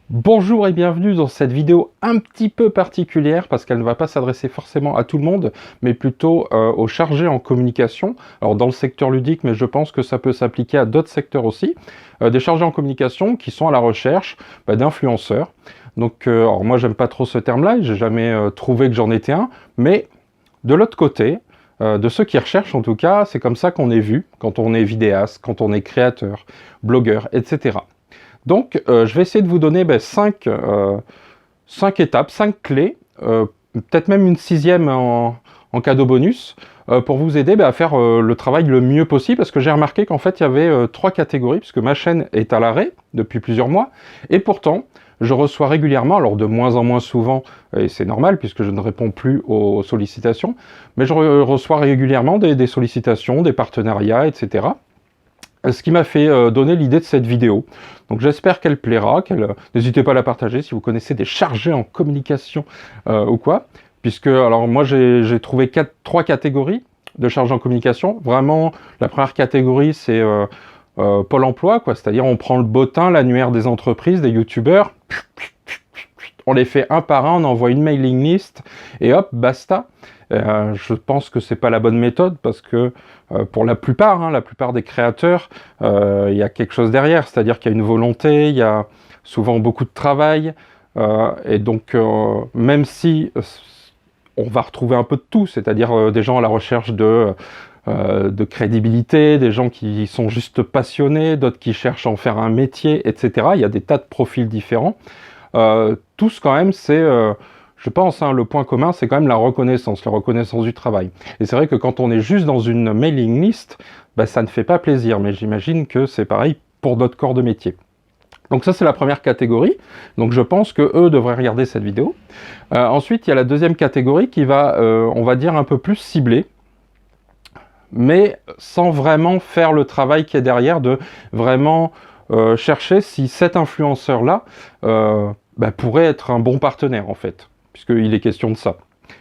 Bonjour et bienvenue dans cette vidéo un petit peu particulière parce qu'elle ne va pas s'adresser forcément à tout le monde, mais plutôt aux chargés en communication. Alors dans le secteur ludique, mais je pense que ça peut s'appliquer à d'autres secteurs aussi. Des chargés en communication qui sont à la recherche d'influenceurs. Donc, alors moi j'aime pas trop ce terme-là, j'ai jamais trouvé que j'en étais un, mais de l'autre côté, de ceux qui recherchent en tout cas, c'est comme ça qu'on est vu quand on est vidéaste, quand on est créateur, blogueur, etc. Donc, je vais essayer de vous donner 5 étapes, 5 clés, peut-être même une sixième en cadeau bonus, pour vous aider à faire le travail le mieux possible, parce que j'ai remarqué qu'en fait, il y avait 3 catégories, puisque ma chaîne est à l'arrêt depuis plusieurs mois, et pourtant, je reçois régulièrement, alors de moins en moins souvent, et c'est normal puisque je ne réponds plus aux sollicitations, mais je reçois régulièrement des sollicitations, des partenariats, etc. Ce qui m'a fait donner l'idée de cette vidéo. Donc j'espère qu'elle plaira, n'hésitez pas à la partager si vous connaissez des chargés en communication ou quoi, puisque alors moi j'ai trouvé 3 catégories de chargés en communication. Vraiment, la première catégorie c'est Pôle emploi, quoi, c'est-à-dire on prend le bottin, l'annuaire des entreprises, des youtubeurs, on les fait un par un, on envoie une mailing list et hop, basta. Je pense que c'est pas la bonne méthode parce que pour la plupart des créateurs, il y a quelque chose derrière, c'est-à-dire qu'il y a une volonté, il y a souvent beaucoup de travail, et donc même si on va retrouver un peu de tout, c'est-à-dire des gens à la recherche de crédibilité, des gens qui sont juste passionnés, d'autres qui cherchent à en faire un métier, etc. Il y a des tas de profils différents. Tous quand même, c'est, je pense, le point commun, c'est quand même la reconnaissance du travail. Et c'est vrai que quand on est juste dans une mailing list, ça ne fait pas plaisir, mais j'imagine que c'est pareil pour d'autres corps de métier. Donc ça, c'est la première catégorie. Donc je pense que eux devraient regarder cette vidéo. Ensuite, il y a la deuxième catégorie qui va, on va dire, un peu plus ciblée, mais sans vraiment faire le travail qui est derrière de vraiment chercher si cet influenceur-là pourrait être un bon partenaire, en fait, puisqu'il est question de ça.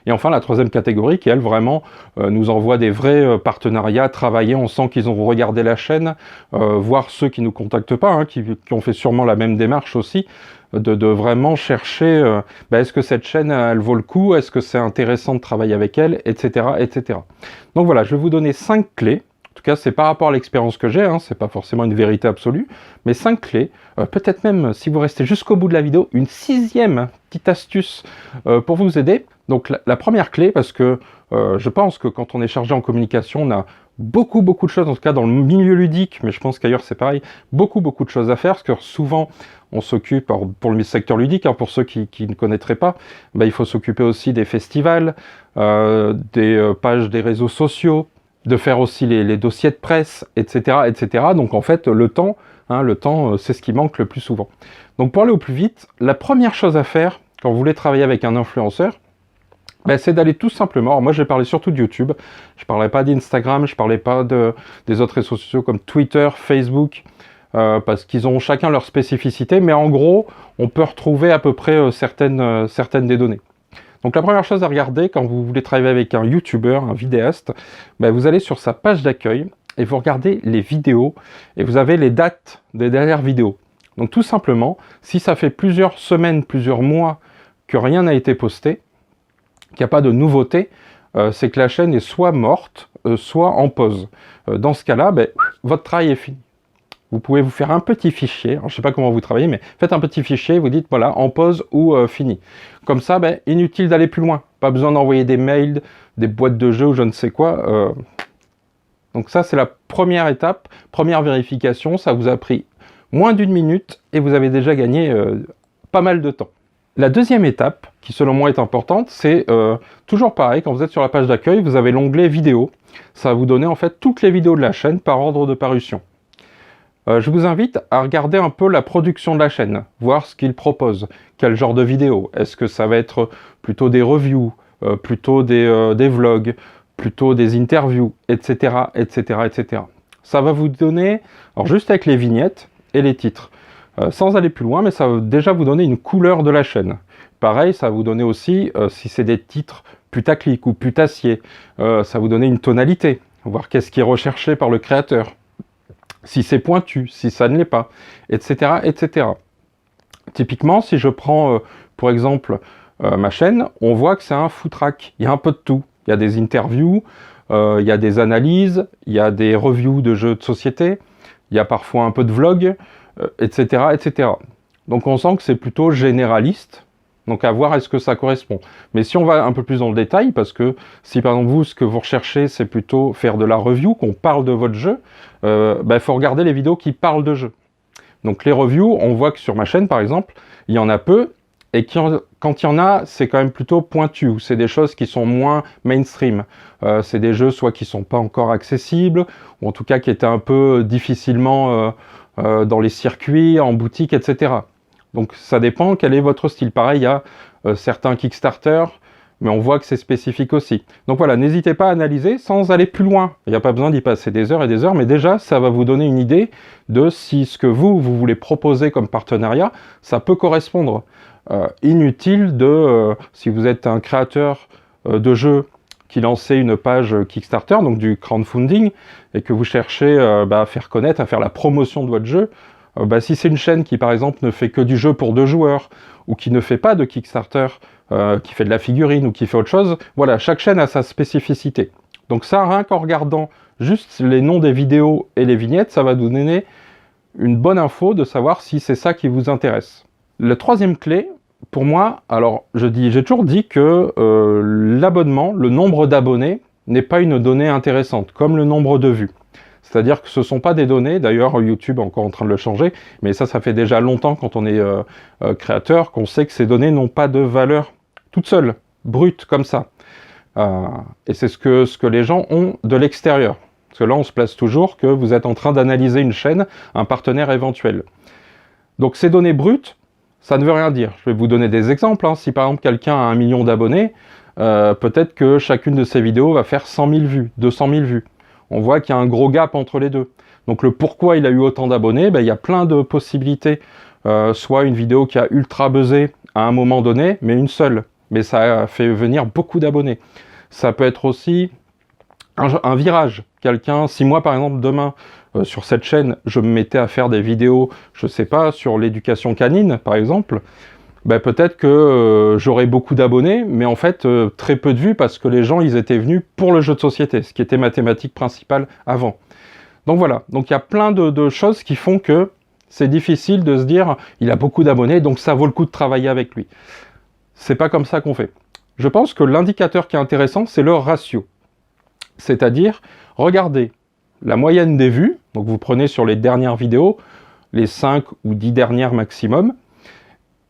Et enfin, la troisième catégorie qui, elle, vraiment nous envoie des vrais partenariats, travailler, on sent qu'ils ont regardé la chaîne, voire ceux qui ne nous contactent pas, qui ont fait sûrement la même démarche aussi, de vraiment chercher, est-ce que cette chaîne, elle vaut le coup, est-ce que c'est intéressant de travailler avec elle, etc., etc. Donc voilà, je vais vous donner 5 clés. En tout cas, c'est par rapport à l'expérience que j'ai, c'est pas forcément une vérité absolue, mais 5 clés, peut-être même, si vous restez jusqu'au bout de la vidéo, une sixième petite astuce pour vous aider. Donc la première clé, parce que je pense que quand on est chargé en communication, on a beaucoup de choses, en tout cas dans le milieu ludique, mais je pense qu'ailleurs c'est pareil, beaucoup de choses à faire, parce que souvent on s'occupe, pour le secteur ludique, pour ceux qui ne connaîtraient pas, il faut s'occuper aussi des festivals, des pages des réseaux sociaux, de faire aussi les dossiers de presse, etc., etc. Donc en fait, le temps, c'est ce qui manque le plus souvent. Donc pour aller au plus vite, la première chose à faire quand vous voulez travailler avec un influenceur, c'est d'aller tout simplement, alors moi je vais parler surtout de YouTube, je ne parlais pas d'Instagram, je ne parlais pas des autres réseaux sociaux comme Twitter, Facebook, parce qu'ils ont chacun leur spécificité, mais en gros, on peut retrouver à peu près certaines des données. Donc la première chose à regarder quand vous voulez travailler avec un YouTuber, un vidéaste, vous allez sur sa page d'accueil et vous regardez les vidéos et vous avez les dates des dernières vidéos. Donc tout simplement, si ça fait plusieurs semaines, plusieurs mois que rien n'a été posté, qu'il n'y a pas de nouveauté, c'est que la chaîne est soit morte, soit en pause. Dans ce cas-là, votre travail est fini. Vous pouvez vous faire un petit fichier, alors, je ne sais pas comment vous travaillez, mais faites un petit fichier, vous dites voilà, en pause ou fini. Comme ça, inutile d'aller plus loin. Pas besoin d'envoyer des mails, des boîtes de jeux ou je ne sais quoi. Donc ça, c'est la première étape, première vérification. Ça vous a pris moins d'1 minute et vous avez déjà gagné pas mal de temps. La deuxième étape, qui selon moi est importante, c'est toujours pareil, quand vous êtes sur la page d'accueil, vous avez l'onglet vidéo. Ça va vous donner en fait toutes les vidéos de la chaîne par ordre de parution. Je vous invite à regarder un peu la production de la chaîne, voir ce qu'ils proposent, quel genre de vidéo. Est-ce que ça va être plutôt des reviews, plutôt des vlogs, plutôt des interviews, etc., etc., etc. Ça va vous donner, alors juste avec les vignettes et les titres, sans aller plus loin, mais ça va déjà vous donner une couleur de la chaîne. Pareil, ça va vous donner aussi, si c'est des titres putaclic ou putassier, ça va vous donner une tonalité, voir qu'est-ce qui est recherché par le créateur. Si c'est pointu, si ça ne l'est pas, etc., etc. Typiquement, si je prends pour exemple ma chaîne, on voit que c'est un food track. Il y a un peu de tout. Il y a des interviews, il y a des analyses, il y a des reviews de jeux de société, il y a parfois un peu de vlog, etc., etc. Donc on sent que c'est plutôt généraliste. Donc à voir est-ce que ça correspond. Mais si on va un peu plus dans le détail, parce que si par exemple vous, ce que vous recherchez, c'est plutôt faire de la review, qu'on parle de votre jeu, il faut regarder les vidéos qui parlent de jeu. Donc les reviews, on voit que sur ma chaîne par exemple, il y en a peu, et quand il y en a, c'est quand même plutôt pointu, ou c'est des choses qui sont moins mainstream. C'est des jeux soit qui sont pas encore accessibles, ou en tout cas qui étaient un peu difficilement dans les circuits, en boutique, etc. Donc ça dépend quel est votre style. Pareil, il y a certains Kickstarter, mais on voit que c'est spécifique aussi. Donc voilà, n'hésitez pas à analyser sans aller plus loin. Il n'y a pas besoin d'y passer des heures et des heures, mais déjà, ça va vous donner une idée de si ce que vous voulez proposer comme partenariat, ça peut correspondre. Inutile de, si vous êtes un créateur de jeux qui lancez une page Kickstarter, donc du crowdfunding, et que vous cherchez à faire connaître, à faire la promotion de votre jeu, si c'est une chaîne qui par exemple ne fait que du jeu pour 2 joueurs, ou qui ne fait pas de Kickstarter, qui fait de la figurine ou qui fait autre chose, voilà, chaque chaîne a sa spécificité. Donc ça, rien qu'en regardant juste les noms des vidéos et les vignettes, ça va vous donner une bonne info de savoir si c'est ça qui vous intéresse. La troisième clé, pour moi, alors j'ai toujours dit que l'abonnement, le nombre d'abonnés, n'est pas une donnée intéressante, comme le nombre de vues. C'est-à-dire que ce ne sont pas des données, d'ailleurs YouTube est encore en train de le changer, mais ça fait déjà longtemps quand on est créateur, qu'on sait que ces données n'ont pas de valeur toute seule, brute, comme ça. Et c'est ce que les gens ont de l'extérieur. Parce que là, on se place toujours que vous êtes en train d'analyser une chaîne, un partenaire éventuel. Donc ces données brutes, ça ne veut rien dire. Je vais vous donner des exemples. Si par exemple quelqu'un a 1 million d'abonnés, peut-être que chacune de ses vidéos va faire 100 000 vues, 200 000 vues. On voit qu'il y a un gros gap entre les deux. Donc le pourquoi il a eu autant d'abonnés, il y a plein de possibilités. Soit une vidéo qui a ultra buzzé à un moment donné, mais une seule. Mais ça a fait venir beaucoup d'abonnés. Ça peut être aussi un virage. Quelqu'un, si moi par exemple demain, sur cette chaîne, je me mettais à faire des vidéos, je sais pas, sur l'éducation canine par exemple, peut-être que j'aurais beaucoup d'abonnés, mais en fait très peu de vues parce que les gens ils étaient venus pour le jeu de société, ce qui était ma thématique principale avant. Donc voilà, donc il y a plein de choses qui font que c'est difficile de se dire il a beaucoup d'abonnés, donc ça vaut le coup de travailler avec lui. C'est pas comme ça qu'on fait. Je pense que l'indicateur qui est intéressant, c'est le ratio. C'est-à-dire, regardez la moyenne des vues, donc vous prenez sur les dernières vidéos, les 5 ou 10 dernières maximum,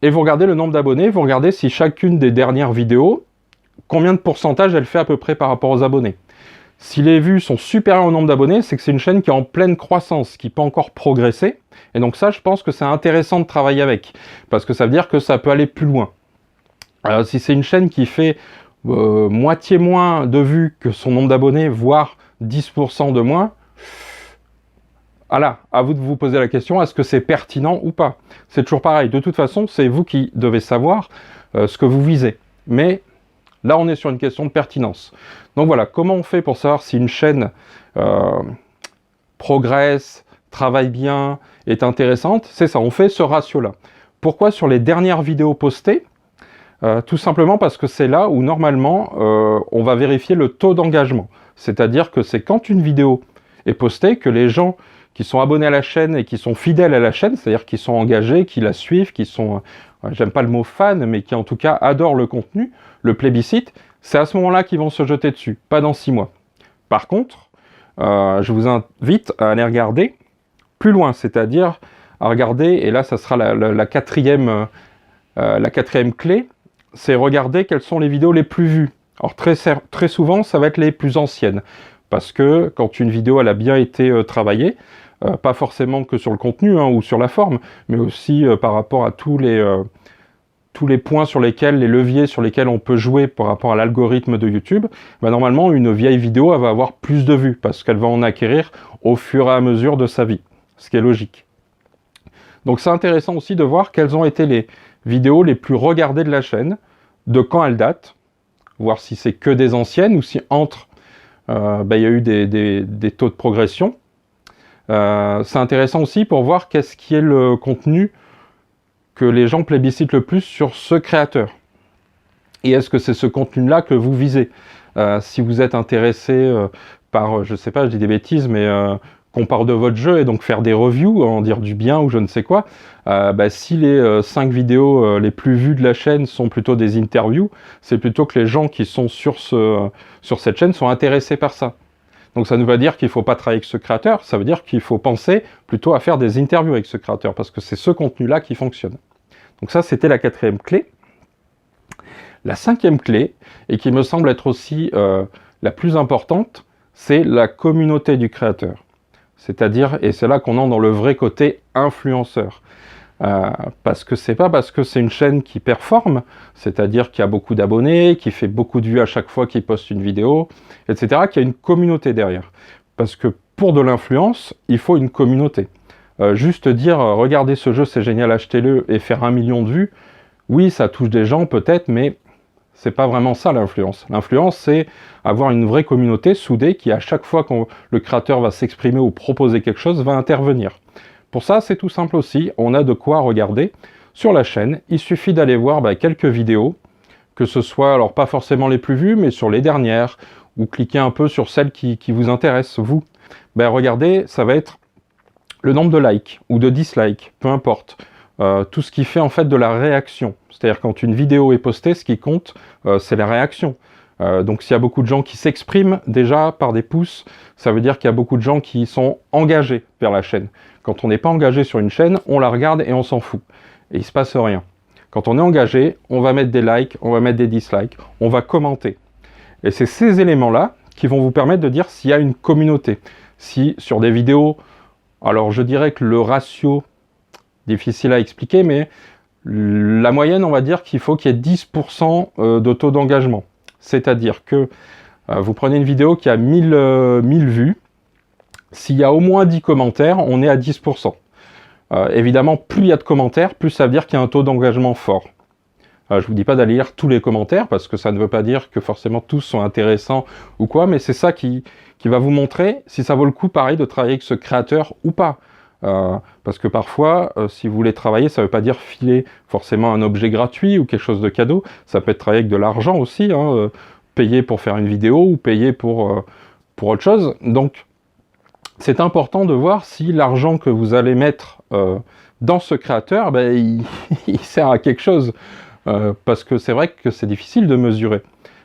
et vous regardez le nombre d'abonnés, vous regardez si chacune des dernières vidéos, combien de pourcentage elle fait à peu près par rapport aux abonnés. Si les vues sont supérieures au nombre d'abonnés, c'est que c'est une chaîne qui est en pleine croissance, qui peut encore progresser, et donc ça, je pense que c'est intéressant de travailler avec, parce que ça veut dire que ça peut aller plus loin. Alors, si c'est une chaîne qui fait moitié moins de vues que son nombre d'abonnés, voire 10% de moins, voilà, à vous de vous poser la question, est-ce que c'est pertinent ou pas? C'est toujours pareil, de toute façon, c'est vous qui devez savoir ce que vous visez. Mais là, on est sur une question de pertinence. Donc voilà, comment on fait pour savoir si une chaîne progresse, travaille bien, est intéressante? C'est ça, on fait ce ratio-là. Pourquoi sur les dernières vidéos postées? Tout simplement parce que c'est là où normalement on va vérifier le taux d'engagement. C'est-à-dire que c'est quand une vidéo est postée que les gens qui sont abonnés à la chaîne et qui sont fidèles à la chaîne, c'est-à-dire qui sont engagés, qui la suivent, qui sont, j'aime pas le mot fan, mais qui en tout cas adorent le contenu, le plébiscite, c'est à ce moment-là qu'ils vont se jeter dessus, pas dans 6 mois. Par contre, je vous invite à aller regarder plus loin, c'est-à-dire à regarder, et là ça sera la quatrième clé, c'est regarder quelles sont les vidéos les plus vues. Alors très souvent, ça va être les plus anciennes, parce que quand une vidéo elle a bien été travaillée, pas forcément que sur le contenu ou sur la forme, mais aussi par rapport à tous les points sur lesquels, les leviers sur lesquels on peut jouer par rapport à l'algorithme de YouTube, normalement une vieille vidéo elle va avoir plus de vues, parce qu'elle va en acquérir au fur et à mesure de sa vie, ce qui est logique. Donc c'est intéressant aussi de voir quelles ont été les vidéos les plus regardées de la chaîne, de quand elles datent, voir si c'est que des anciennes ou si entre il y a eu des taux de progression. C'est intéressant aussi pour voir qu'est-ce qui est le contenu que les gens plébiscitent le plus sur ce créateur? Et est-ce que c'est ce contenu-là que vous visez? Si vous êtes intéressé par, je sais pas, je dis des bêtises, mais qu'on parle de votre jeu et donc faire des reviews, en dire du bien ou je ne sais quoi, si les 5 vidéos les plus vues de la chaîne sont plutôt des interviews, c'est plutôt que les gens qui sont sur cette chaîne sont intéressés par ça. Donc ça ne veut pas dire qu'il ne faut pas travailler avec ce créateur, ça veut dire qu'il faut penser plutôt à faire des interviews avec ce créateur, parce que c'est ce contenu-là qui fonctionne. Donc ça, c'était la 4e clé. La 5e clé, et qui me semble être aussi la plus importante, c'est la communauté du créateur. C'est-à-dire, et c'est là qu'on entre dans le vrai côté influenceur. Parce que c'est pas parce que c'est une chaîne qui performe, c'est-à-dire qui a beaucoup d'abonnés, qui fait beaucoup de vues à chaque fois qu'il poste une vidéo, etc., qu'il y a une communauté derrière. Parce que pour de l'influence, il faut une communauté. Juste dire, regardez ce jeu, c'est génial, achetez-le, et faire 1 million de vues, oui, ça touche des gens peut-être, mais c'est pas vraiment ça l'influence. L'influence, c'est avoir une vraie communauté soudée qui, à chaque fois que le créateur va s'exprimer ou proposer quelque chose, va intervenir. Pour ça, c'est tout simple aussi, on a de quoi regarder sur la chaîne. Il suffit d'aller voir quelques vidéos, que ce soit, alors pas forcément les plus vues, mais sur les dernières, ou cliquer un peu sur celles qui vous intéressent, vous. Regardez, ça va être le nombre de likes ou de dislikes, peu importe. Tout ce qui fait en fait de la réaction. C'est-à-dire quand une vidéo est postée, ce qui compte, c'est la réaction. Donc s'il y a beaucoup de gens qui s'expriment déjà par des pouces, ça veut dire qu'il y a beaucoup de gens qui sont engagés vers la chaîne. Quand on n'est pas engagé sur une chaîne, on la regarde et on s'en fout. Et il ne se passe rien. Quand on est engagé, on va mettre des likes, on va mettre des dislikes, on va commenter. Et c'est ces éléments-là qui vont vous permettre de dire s'il y a une communauté. Si sur des vidéos, alors je dirais que le ratio, difficile à expliquer, mais la moyenne, on va dire qu'il faut qu'il y ait 10% de taux d'engagement. C'est-à-dire que vous prenez une vidéo qui a 1000 vues, s'il y a au moins 10 commentaires, on est à 10%. Évidemment, plus il y a de commentaires, plus ça veut dire qu'il y a un taux d'engagement fort. Je ne vous dis pas d'aller lire tous les commentaires, parce que ça ne veut pas dire que forcément tous sont intéressants ou quoi, mais c'est ça qui va vous montrer si ça vaut le coup, pareil, de travailler avec ce créateur ou pas. Parce que parfois, si vous voulez travailler, ça ne veut pas dire filer forcément un objet gratuit ou quelque chose de cadeau, ça peut être travailler avec de l'argent aussi, payer pour faire une vidéo ou payer pour autre chose. Donc, c'est important de voir si l'argent que vous allez mettre dans ce créateur, il sert à quelque chose. Parce que c'est vrai que c'est difficile de mesurer.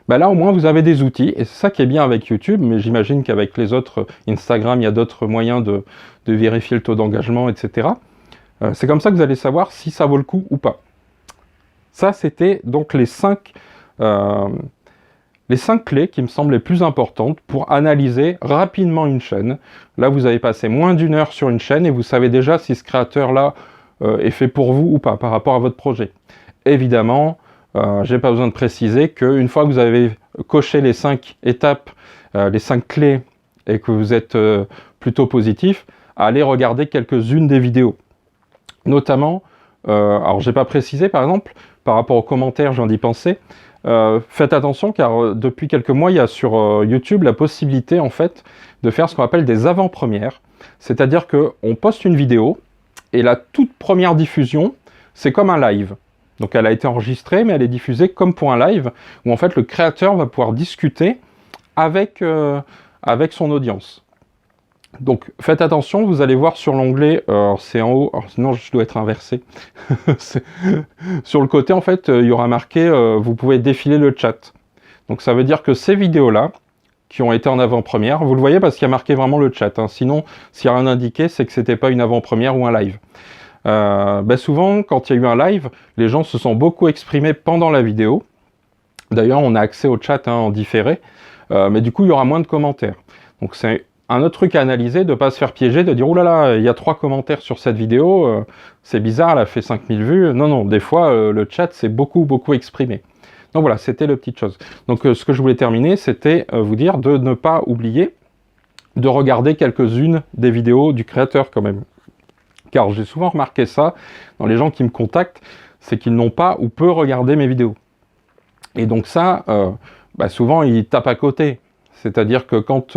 Là, au moins, vous avez des outils, et c'est ça qui est bien avec YouTube, mais j'imagine qu'avec les autres, Instagram, il y a d'autres moyens de vérifier le taux d'engagement, etc. C'est comme ça que vous allez savoir si ça vaut le coup ou pas. Ça, c'était donc les 5 clés qui me semblent les plus importantes pour analyser rapidement une chaîne. Là, vous avez passé moins d'1 heure sur une chaîne, et vous savez déjà si ce créateur-là est fait pour vous ou pas, par rapport à votre projet. Évidemment, je n'ai pas besoin de préciser qu'une fois que vous avez coché les 5 étapes, les 5 clés, et que vous êtes plutôt positif, allez regarder quelques-unes des vidéos. Notamment, alors je n'ai pas précisé par exemple, par rapport aux commentaires, je viens d'y penser, faites attention car depuis quelques mois, il y a sur YouTube la possibilité en fait de faire ce qu'on appelle des avant-premières. C'est-à-dire qu'on poste une vidéo, et la toute première diffusion, c'est comme un live. Donc elle a été enregistrée, mais elle est diffusée comme pour un live, où en fait le créateur va pouvoir discuter avec son audience. Donc faites attention, vous allez voir sur l'onglet, c'est en haut, sinon je dois être inversé. Sur le côté, en fait, il y aura marqué, vous pouvez défiler le chat. Donc ça veut dire que ces vidéos-là, qui ont été en avant-première, vous le voyez parce qu'il y a marqué vraiment le chat. Sinon, s'il n'y a rien indiqué, c'est que c'était pas une avant-première ou un live. Souvent, quand il y a eu un live, les gens se sont beaucoup exprimés pendant la vidéo. D'ailleurs, on a accès au chat en différé, mais du coup, il y aura moins de commentaires. Donc, c'est un autre truc à analyser, de ne pas se faire piéger, de dire « Ouh là là, il y a 3 commentaires sur cette vidéo, c'est bizarre, elle a fait 5000 vues. » Non, non, des fois, le chat s'est beaucoup exprimé. Donc voilà, c'était le petite chose. Donc, ce que je voulais terminer, c'était vous dire de ne pas oublier de regarder quelques-unes des vidéos du créateur quand même. Car j'ai souvent remarqué ça dans les gens qui me contactent, c'est qu'ils n'ont pas ou peu regardé mes vidéos. Et donc ça, souvent ils tapent à côté. C'est-à-dire que quand,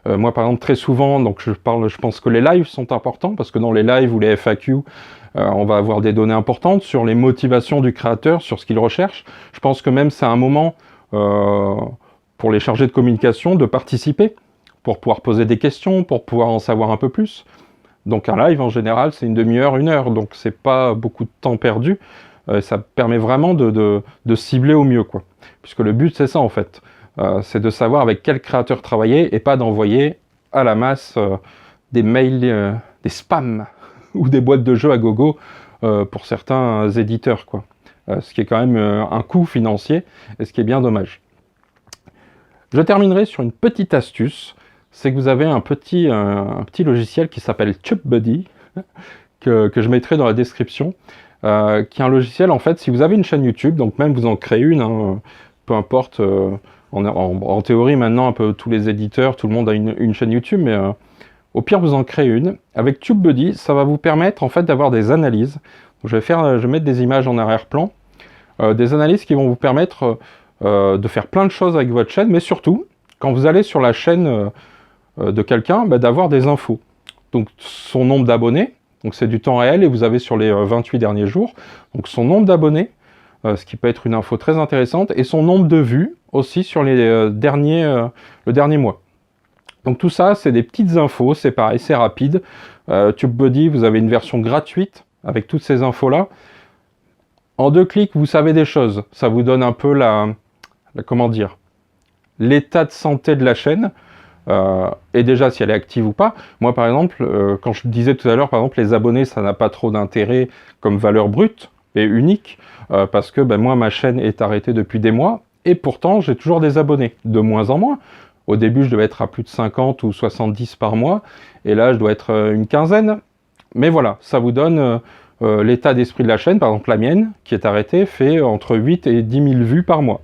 moi par exemple très souvent, donc je pense que les lives sont importants, parce que dans les lives ou les FAQ, On va avoir des données importantes sur les motivations du créateur, sur ce qu'il recherche. Je pense que même c'est un moment pour les chargés de communication de participer, pour pouvoir poser des questions, pour pouvoir en savoir un peu plus. Donc un live, en général, c'est une demi-heure, 1 heure, donc c'est pas beaucoup de temps perdu. Ça permet vraiment de cibler au mieux, quoi. Puisque le but, c'est ça, en fait. C'est de savoir avec quel créateur travailler et pas d'envoyer à la masse des mails, des spams ou des boîtes de jeux à gogo pour certains éditeurs, quoi. Ce qui est quand même un coût financier et ce qui est bien dommage. Je terminerai sur une petite astuce. C'est que vous avez un petit logiciel qui s'appelle TubeBuddy, que je mettrai dans la description, qui est un logiciel, en fait, si vous avez une chaîne YouTube, donc même vous en créez une, hein, peu importe, en théorie maintenant, un peu tous les éditeurs, tout le monde a une chaîne YouTube, mais au pire vous en créez une. Avec TubeBuddy, ça va vous permettre en fait d'avoir des analyses. Donc, je vais mettre des images en arrière-plan, des analyses qui vont vous permettre de faire plein de choses avec votre chaîne, mais surtout, quand vous allez sur la chaîne de quelqu'un, d'avoir des infos. Donc son nombre d'abonnés, donc c'est du temps réel, et vous avez sur les 28 derniers jours, donc son nombre d'abonnés, ce qui peut être une info très intéressante, et son nombre de vues aussi sur les le dernier mois. Donc tout ça, c'est des petites infos, c'est pareil, c'est rapide. TubeBuddy, vous avez une version gratuite avec toutes ces infos-là. En 2 clics, vous savez des choses. Ça vous donne un peu comment dire, l'état de santé de la chaîne. Et déjà si elle est active ou pas. Moi par exemple, quand je disais tout à l'heure, par exemple les abonnés, ça n'a pas trop d'intérêt comme valeur brute et unique, parce que moi ma chaîne est arrêtée depuis des mois, et pourtant j'ai toujours des abonnés, de moins en moins. Au début je devais être à plus de 50 ou 70 par mois, et là je dois être une quinzaine. Mais voilà, ça vous donne l'état d'esprit de la chaîne. Par exemple la mienne, qui est arrêtée, fait entre 8 et 10 000 vues par mois.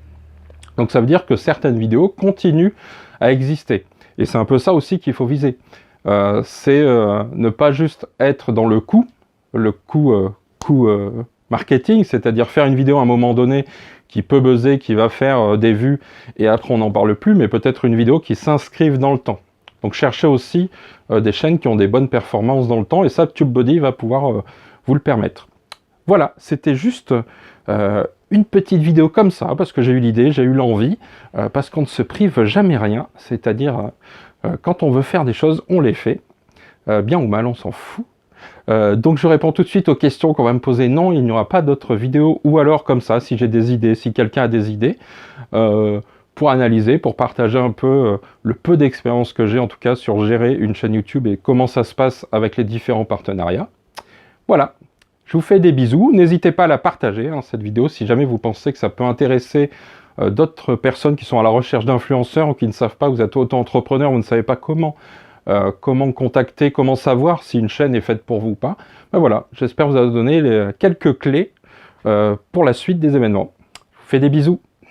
Donc ça veut dire que certaines vidéos continuent à exister. Et c'est un peu ça aussi qu'il faut viser. C'est ne pas juste être dans le coût marketing, c'est-à-dire faire une vidéo à un moment donné qui peut buzzer, qui va faire des vues, et après on n'en parle plus, mais peut-être une vidéo qui s'inscrive dans le temps. Donc cherchez aussi des chaînes qui ont des bonnes performances dans le temps, et ça, TubeBuddy va pouvoir vous le permettre. Voilà, c'était juste une petite vidéo comme ça, parce que j'ai eu l'idée, j'ai eu l'envie, parce qu'on ne se prive jamais rien, c'est-à-dire quand on veut faire des choses, on les fait, bien ou mal, on s'en fout. Donc je réponds tout de suite aux questions qu'on va me poser. Non, il n'y aura pas d'autres vidéos, ou alors comme ça, si j'ai des idées, si quelqu'un a des idées, pour analyser, pour partager un peu le peu d'expérience que j'ai, en tout cas, sur gérer une chaîne YouTube et comment ça se passe avec les différents partenariats. Voilà. Je vous fais des bisous, n'hésitez pas à la partager, cette vidéo, si jamais vous pensez que ça peut intéresser d'autres personnes qui sont à la recherche d'influenceurs ou qui ne savent pas, vous êtes auto-entrepreneur, vous ne savez pas comment contacter, comment savoir si une chaîne est faite pour vous ou pas. Voilà, j'espère vous avoir donné quelques clés pour la suite des événements. Je vous fais des bisous.